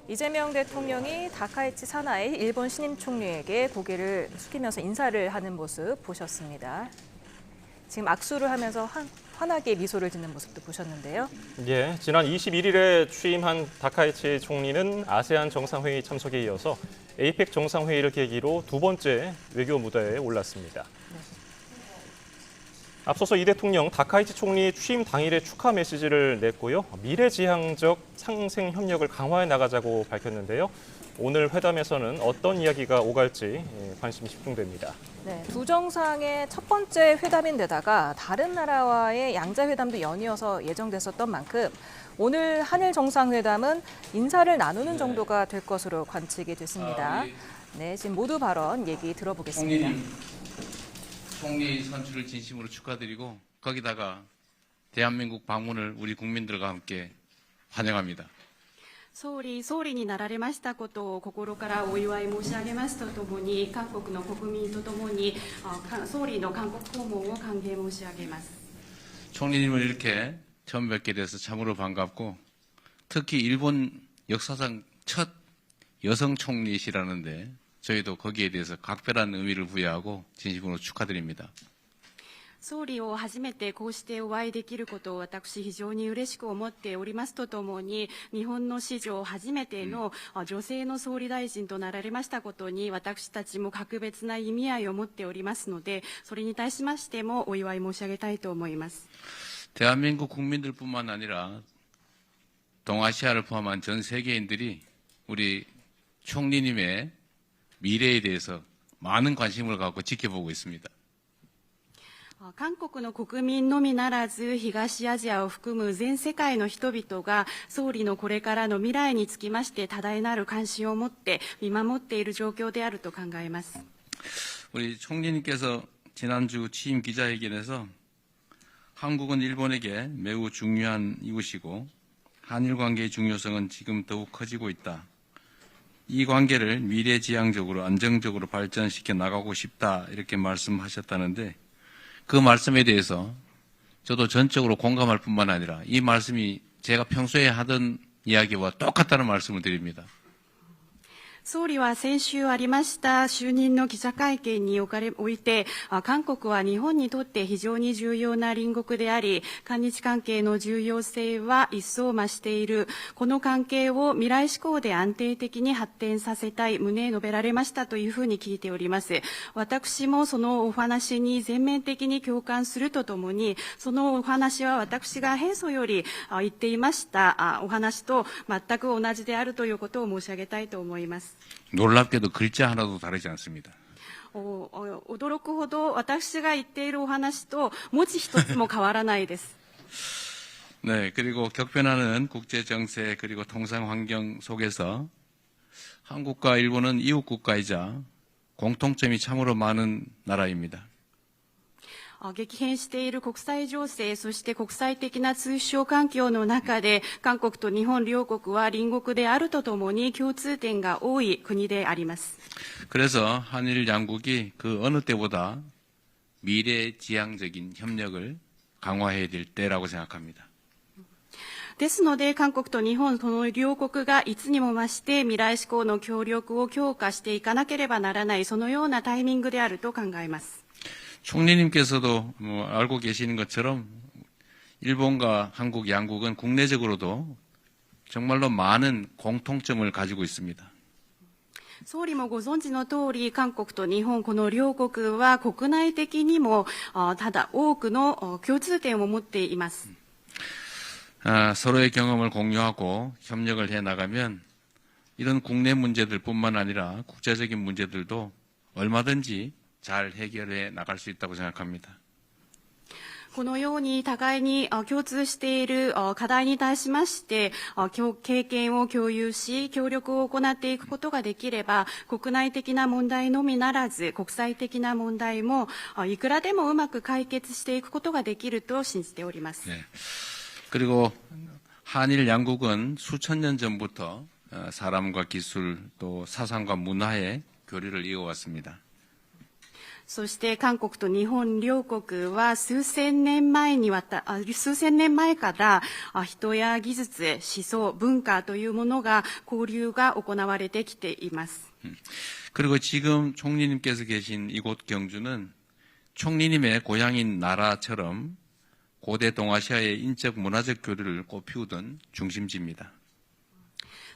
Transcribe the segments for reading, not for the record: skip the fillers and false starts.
이재명 대통령이 다카이치 사나이 일본 신임 총리에게 고개를 숙이면서 인사를 하는 모습 보셨습니다. 지금 악수를 하면서 환하게 미소를 짓는 모습도 보셨는데요. 예, 지난 21일에 취임한 다카이치 총리는 아세안 정상회의 참석에 이어서 에이펙 정상회의를 계기로 두 번째 외교 무대에 올랐습니다. 앞서서 이 대통령 다카이치 총리 취임 당일에 축하 메시지를 냈고요. 미래지향적 상생 협력을 강화해 나가자고 밝혔는데요. 오늘 회담에서는 어떤 이야기가 오갈지 관심이 집중됩니다. 네, 두 정상의 첫 번째 회담인데다가 다른 나라와의 양자회담도 연이어서 예정됐었던 만큼 오늘 한일 정상회담은 인사를 나누는 정도가 될 것으로 관측이 됐습니다. 네, 지금 모두 발언 얘기 들어보겠습니다. 총리 선출을 진심으로 축하드리고 거기다가 대한민국 방문을 우리 국민들과 함께 환영합니다. 総理になられましたことを心からお祝い申し上げますとともに、韓国の国民とともに総理の韓国訪問を歓迎申し上げます。 총리님을 이렇게 처음 뵙게 돼서 참으로 반갑고 특히 일본 역사상 첫 여성 총리시라는데 저희도 거기에 대해서 각별한 의미를 부여하고 진심으로 축하드립니다. 総理を初めてこうしてお会いできることを私非常に嬉しく思っておりますとともに、日本の史上初めての女性の総理大臣となられましたことに私たちも格別な意味合いを持っておりますので、それに対しましてもお祝い申し上げたいと思います。 대한민국 국민들뿐만 아니라 동아시아를 포함한 전 세계인들이 우리 총리님의 미래에 대해서 많은 관심을 갖고 지켜보고 있습니다. 韓国の国民のみならず東アジアを含む全世界の人々が総理のこれからの未来につきまして多大なる関心を持って見守っている状況であると考えます。 우리 총리님께서 지난주 취임 기자회견에서 한국은 일본에게 매우 중요한 이웃이고 한일 관계의 중요성은 지금 더욱 커지고 있다. 이 관계를 미래지향적으로 안정적으로 발전시켜 나가고 싶다 이렇게 말씀하셨다는데 그 말씀에 대해서 저도 전적으로 공감할 뿐만 아니라 이 말씀이 제가 평소에 하던 이야기와 똑같다는 말씀을 드립니다. 総理は先週ありました就任の記者会見において、韓国は日本にとって非常に重要な隣国であり、韓日関係の重要性は一層増している。この関係を未来志向で安定的に発展させたい旨述べられましたというふうに聞いております。私もそのお話に全面的に共感するとともに、そのお話は私が平素より言っていましたお話と全く同じであるということを申し上げたいと思います。 놀랍게도 글자 하나도 다르지 않습니다. 驚くほど私が言っているお話と文字一つも変わらないです。 네, 그리고 격변하는 국제 정세 그리고 통상 환경 속에서 한국과 일본은 이웃 국가이자 공통점이 참으로 많은 나라입니다. 激変している国際情勢、そして国際的な通商環境の中で、韓国と日本両国は隣国であるとともに共通点が多い国であります。 그래서 한일 양국이 그 어느 때보다 미래지향적인 협력을 강화해야 될 때라고 생각합니다. ですので、韓国と日本、この両国がいつにも増して未来志向の協力を強化していかなければならない、そのようなタイミングであると考えます。 총리님께서도 알고 계시는 것처럼 일본과 한국 양국은 국내적으로도 정말로 많은 공통점을 가지고 있습니다. 総理もご存知の通り、韓国と日本、この両国は国内的にもただ多くの共通点を持っています。 서로의 경험을 공유하고 협력을 해 나가면 이런 국내 문제들뿐만 아니라 국제적인 문제들도 얼마든지 잘 해결해 나갈 수 있다고 생각합니다. このように互いに共通している課題に対しまして経験を共有し協力を行っていくことができれば国内的な問題のみならず国際的な問題もいくらでもうまく解決していくことができると信じております。 네. 그리고 한일 양국은 수천 년 전부터 사람과 기술 또 사상과 문화의 교류를 이어왔습니다. そして韓国と日本両国は数千年前から人や技術、思想、文化というものが交流が行われてきています。 그리고 지금 총리님께서 계신 이곳 경주는 총리님의 고향인 나라처럼 고대 동아시아의 인적 문화적 교류를 꽃피우던 중심지입니다.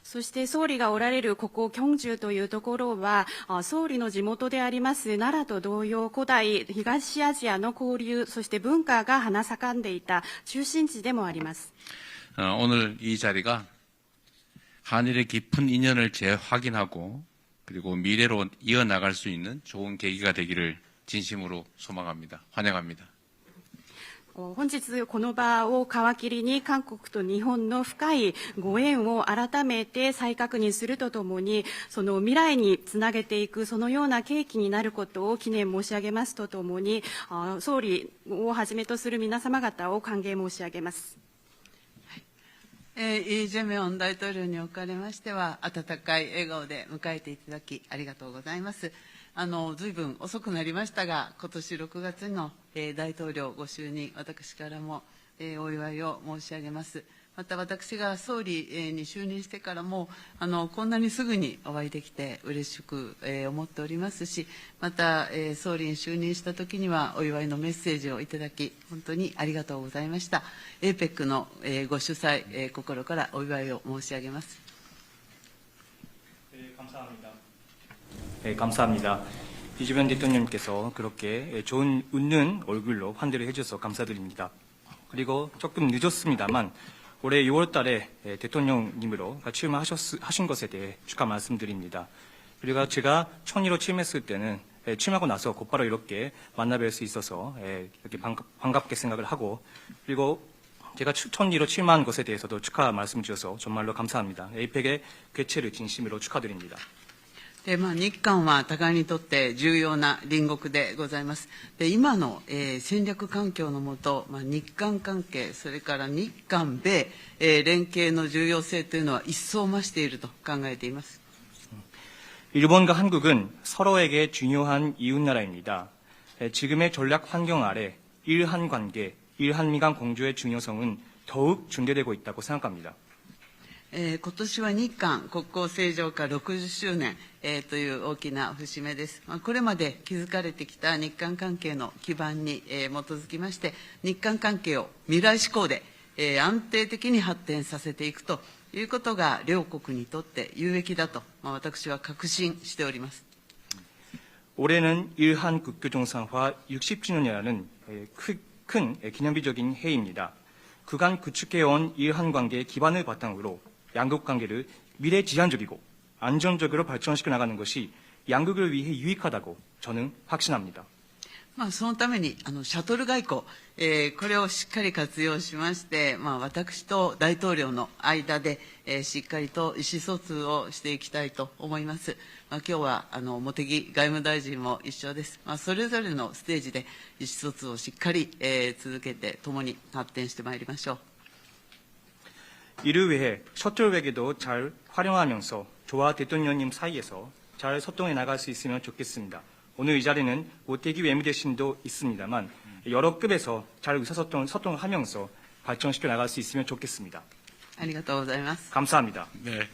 そして総理がおられるここ京州というところは総理の地元であります奈良と同様古代東アジアの交流そして文化が花盛んでいた中心地でもあります。 오늘 이 자리가 한일의 깊은 인연을 재확인하고 그리고 미래로 이어나갈 수 있는 좋은 계기가 되기를 진심으로 소망합니다. 환영합니다. 本日この場を皮切りに韓国と日本の深いご縁を改めて再確認するとともにその未来につなげていくそのような契機になることを記念申し上げますとともに総理をはじめとする皆様方を歓迎申し上げます。イ・ジェミョン大統領におかれましては、温かい笑顔で迎えていただき、ありがとうございます。ずいぶん遅くなりましたが、今年6月の、大統領ご就任、私からも、お祝いを申し上げます。また私が総理に就任してからも、こんなにすぐにお会いできて嬉しく思っておりますし、また総理に就任したときにはお祝いのメッセージをいただき、本当にありがとうございました。APEC のご主催、心からお祝いを申し上げます。감사합니다. 이재명 대통령님께서 그렇게 좋은 웃는 얼굴로 환대를 해주셔서 감사드립니다. 그리고 조금 늦었습니다만 올해 6월 달에 대통령님으로 출마하신 것에 대해 축하 말씀드립니다. 그리고 제가 총리로 취임했을 때는 취임하고 나서 곧바로 이렇게 만나뵐 수 있어서 이렇게 반갑게 생각을 하고 그리고 제가 총리로 출마한 것에 대해서도 축하 말씀 주셔서 정말로 감사합니다. APEC의 개최를 진심으로 축하드립니다. 日韓は互いにとって重要な隣国でございます。今の、戦略環境のもと、日韓関係、それから日韓米、連携の重要性というのは一層増していると考えています。 일본과 한국은 서로에게 중요한 이웃나라입니다. 지금의 전략 환경 아래 일한 관계, 일한미 간 공조의 중요성은 더욱 중대되고 있다고 생각합니다. 今年は日韓国交正常化60周年、という大きな節目です。これまで築かれてきた日韓関係の基盤に、基づきまして、日韓関係を未来志向で、安定的に発展させていくということが両国にとって有益だと、私は確信しております。 올해는 일한 국교 정상화 60주년이라는 큰 기념비적인 해입니다. 그간 구축해온 일한 관계의 기반을 바탕으로 양국 관계를 미래지향적이고 안정적으로 발전시켜 나가는 것이 양국을 위해 유익하다고 저는 확신합니다. そのためにシャトル外交、これをしっかり活用しまして、私と大統領の間で、しっかりと意思疎通をしていきたいと思います。今日は茂木外務大臣も一緒です。それぞれのステージで意思疎通をしっかり、続けて共に発展してまいりましょう。 이를 위해 셔틀 외교도 잘 활용하면서 저와 대통령님 사이에서 잘 소통해 나갈 수 있으면 좋겠습니다. 오늘 이 자리는 모태기 외무대신도 있습니다만 여러 급에서 잘 의사소통을 하면서 발전시켜 나갈 수 있으면 좋겠습니다.ありがとうございます。 감사합니다. 네.